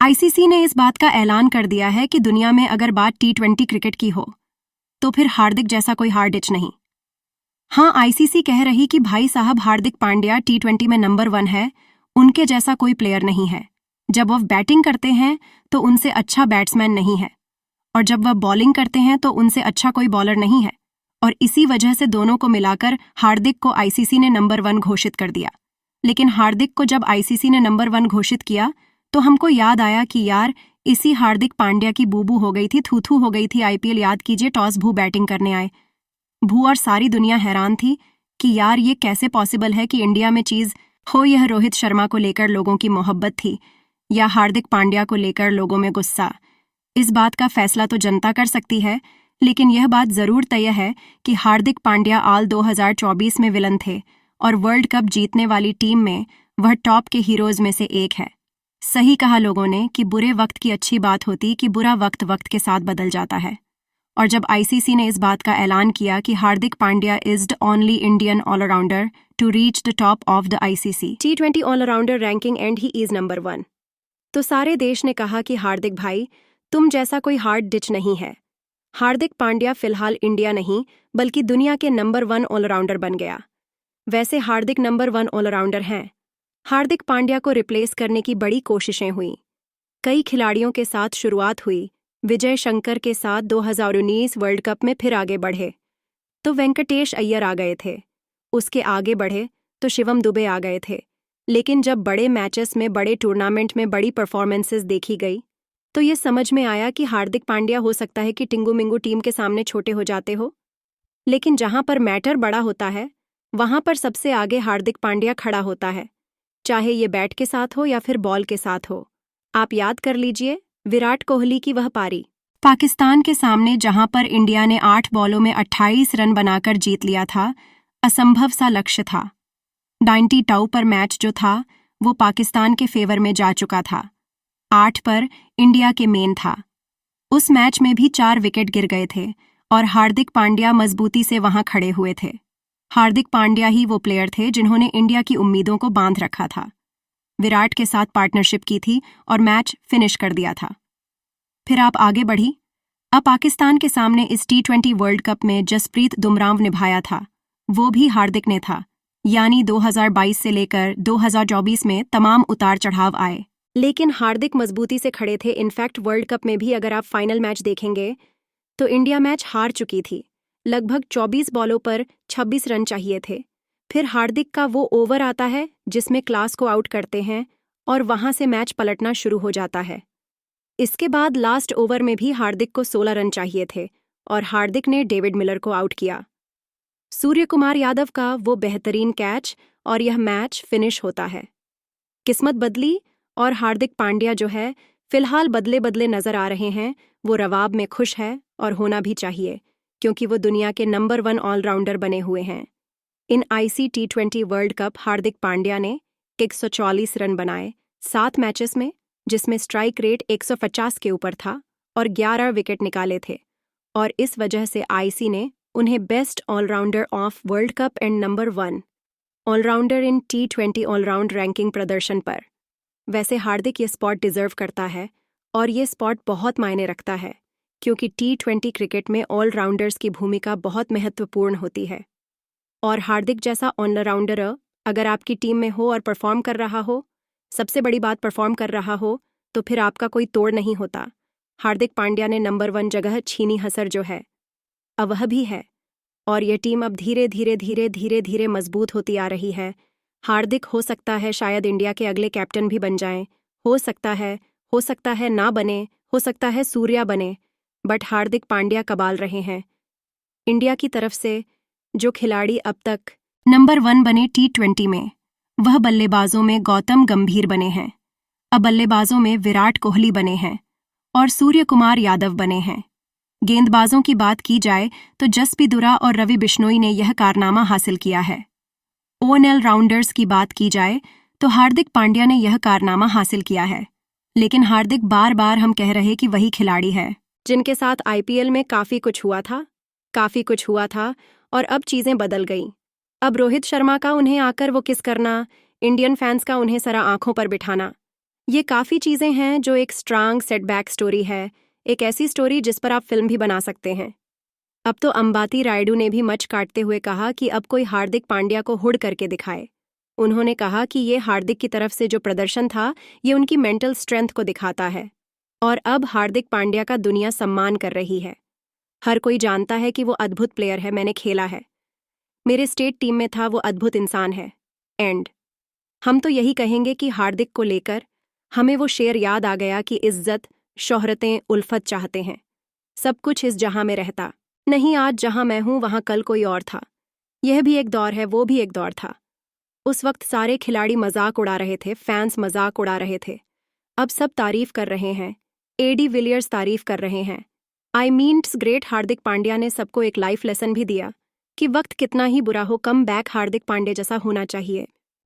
ICC ने इस बात का ऐलान कर दिया है कि दुनिया में अगर बात टी20 क्रिकेट की हो तो फिर हार्दिक जैसा कोई हार्ड डिच नहीं। हाँ, आईसीसी कह रही कि भाई साहब हार्दिक पांड्या टी20 में नंबर 1 है, उनके जैसा कोई प्लेयर नहीं है। जब वह बैटिंग करते हैं तो उनसे अच्छा बैट्समैन नहीं है, और जब वह बॉलिंग करते हैं तो उनसे अच्छा कोई बॉलर नहीं है, और इसी वजह से दोनों को मिलाकर हार्दिक को आईसीसी ने नंबर 1 घोषित कर दिया। लेकिन हार्दिक को जब आईसीसी ने नंबर 1 घोषित किया तो हमको याद आया कि यार, इसी हार्दिक पांड्या की बूबू हो गई थी, थू हो गई थी आईपीएल। याद कीजिए, टॉस भू बैटिंग करने आए। भू और सारी दुनिया हैरान थी कि यार ये कैसे पॉसिबल है कि इंडिया में चीज हो। यह रोहित शर्मा को लेकर लोगों की मोहब्बत थी या हार्दिक पांड्या को लेकर लोगों में गुस्सा, इस बात का फैसला तो जनता कर सकती है। लेकिन यह बात जरूर तय है कि हार्दिक पांड्या आल 2024 में विलन थे और वर्ल्ड कप जीतने वाली टीम में वह टॉप के हीरोज में से एक है। सही कहा लोगों ने कि बुरे वक्त की अच्छी बात होती कि बुरा वक्त वक्त के साथ बदल जाता है। और जब आईसीसी ने इस बात का ऐलान किया कि Hardik Pandya is the only Indian allrounder to reach the top of the ICC टी20 allrounder ranking and he is number 1, तो सारे देश ने कहा कि हार्दिक भाई, तुम जैसा कोई हार्ड डिच नहीं है। हार्दिक पांड्या फिलहाल इंडिया नहीं बल्कि दुनिया के नंबर 1 ऑलराउंडर बन गया। वैसे हार्दिक नंबर 1 ऑलराउंडर हैं। हार्दिक पांड्या को रिप्लेस करने की बड़ी कोशिशें हुई। कई खिलाड़ियों के साथ शुरुआत हुई। विजय शंकर के साथ 2019 वर्ल्ड कप में फिर आगे बढ़े तो वेंकटेश अय्यर आ गए थे। उसके आगे बढ़े तो शिवम दुबे आ गए थे। लेकिन जब बड़े मैचेस में, बड़े टूर्नामेंट में बड़ी परफॉर्मेंसेस देखी गई तो ये समझ में आया कि हार्दिक पांड्या हो सकता है कि टिंगू मिंगू टीम के सामने छोटे हो जाते हो, लेकिन जहां पर मैटर बड़ा होता है वहां पर सबसे आगे हार्दिक पांड्या खड़ा होता है, चाहे ये बैट के साथ हो या फिर बॉल के साथ हो। आप याद कर लीजिए विराट कोहली की वह पारी पाकिस्तान के सामने जहां पर इंडिया ने 8 बॉलों में 28 रन बनाकर जीत लिया था। असंभव सा लक्ष्य था। 90 टाउ पर मैच जो था वो पाकिस्तान के फेवर में जा चुका था। 8 पर इंडिया के मेन था। उस मैच में भी 4 विकेट गिर गए थे और हार्दिक पांड्या मजबूती से वहां खड़े हुए थे। हार्दिक पांड्या ही वो प्लेयर थे जिन्होंने इंडिया की उम्मीदों को बांध रखा था। विराट के साथ पार्टनरशिप की थी और मैच फिनिश कर दिया था। फिर आप आगे बढ़ी। अब पाकिस्तान के सामने इस टी20 वर्ल्ड कप में जसप्रीत बुमराह निभाया था, वो भी हार्दिक ने था। यानी 2022 से लेकर 2024 में तमाम उतार चढ़ाव आए, लेकिन हार्दिक मजबूती से खड़े थे। इनफैक्ट वर्ल्ड कप में भी अगर आप फाइनल मैच देखेंगे तो इंडिया मैच हार चुकी थी। लगभग 24 बॉलों पर 26 रन चाहिए थे। फिर हार्दिक का वो ओवर आता है जिसमें क्लास को आउट करते हैं और वहां से मैच पलटना शुरू हो जाता है। इसके बाद लास्ट ओवर में भी हार्दिक को 16 रन चाहिए थे और हार्दिक ने डेविड मिलर को आउट किया। सूर्य कुमार यादव का वो बेहतरीन कैच और यह मैच फिनिश होता है। किस्मत बदली और हार्दिक पांड्या जो है फिलहाल बदले बदले नजर आ रहे हैं। वो रवाब में खुश है और होना भी चाहिए, क्योंकि वो दुनिया के नंबर 1 ऑलराउंडर बने हुए हैं। इन आईसी टी20 वर्ल्ड कप हार्दिक पांड्या ने 144 रन बनाए 7 मैचेस में, जिसमें स्ट्राइक रेट 150 के ऊपर था और 11 विकेट निकाले थे। और इस वजह से आईसी ने उन्हें best allrounder of world cup and number 1 allrounder in टी20 ऑलराउंड रैंकिंग प्रदर्शन पर। वैसे हार्दिक ये स्पॉट डिजर्व करता है और ये स्पॉट बहुत मायने रखता है, क्योंकि टी20 क्रिकेट में ऑलराउंडर्स की भूमिका बहुत महत्वपूर्ण होती है। और हार्दिक जैसा ऑलराउंडर अगर आपकी टीम में हो और परफॉर्म कर रहा हो, सबसे बड़ी बात परफॉर्म कर रहा हो, तो फिर आपका कोई तोड़ नहीं होता। हार्दिक पांड्या ने नंबर 1 जगह छीनी हसर जो है अब वह भी है, और यह टीम अब धीरे धीरे धीरे धीरे धीरे मजबूत होती आ रही है। हार्दिक हो सकता है शायद इंडिया के अगले कैप्टन भी बन जाएं, हो सकता है ना बने, हो सकता है सूर्या बने, बट हार्दिक पांड्या कबाल रहे हैं। इंडिया की तरफ से जो खिलाड़ी अब तक नंबर 1 बने टी20 में, वह बल्लेबाजों में गौतम गंभीर बने हैं, अब बल्लेबाजों में विराट कोहली बने हैं और सूर्य कुमार यादव बने हैं। गेंदबाजों की बात की जाए तो जसप्रीत बुमराह और रवि बिश्नोई ने यह कारनामा हासिल किया है। ओएनएल राउंडर्स की बात की जाए तो हार्दिक पांड्या ने यह कारनामा हासिल किया है। लेकिन हार्दिक बार बार हम कह रहे कि वही खिलाड़ी है जिनके साथ आईपीएल में काफ़ी कुछ हुआ था और अब चीज़ें बदल गईं। अब रोहित शर्मा का उन्हें आकर वो किस करना, इंडियन फैंस का उन्हें सरा आंखों पर बिठाना, ये काफ़ी चीज़ें हैं जो एक स्ट्रांग सेटबैक स्टोरी है, एक ऐसी स्टोरी जिस पर आप फिल्म भी बना सकते हैं। अब तो अंबाती रायडू ने भी मच काटते हुए कहा कि अब कोई हार्दिक पांड्या को हुड़ करके दिखाए। उन्होंने कहा कि ये हार्दिक की तरफ से जो प्रदर्शन था, ये उनकी मेंटल स्ट्रेंथ को दिखाता है। और अब हार्दिक पांड्या का दुनिया सम्मान कर रही है। हर कोई जानता है कि वो अद्भुत प्लेयर है, मैंने खेला है, मेरे स्टेट टीम में था, वो अद्भुत इंसान है। एंड हम तो यही कहेंगे कि हार्दिक को लेकर हमें वो शेर याद आ गया कि इज्जत, शोहरतें, उल्फत चाहते हैं, सब कुछ इस जहां में रहता नहीं। आज जहां मैं हूं वहां कल कोई और था। यह भी एक दौर है, वो भी एक दौर था। उस वक्त सारे खिलाड़ी मजाक उड़ा रहे थे, फैंस मजाक उड़ा रहे थे। अब सब तारीफ कर रहे हैं, एडी विलियर्स तारीफ कर रहे हैं। आई मीन्स ग्रेट हार्दिक पांड्या ने सबको एक लाइफ लेसन भी दिया कि वक्त कितना ही बुरा हो, कम बैक हार्दिक पांड्या जैसा होना चाहिए।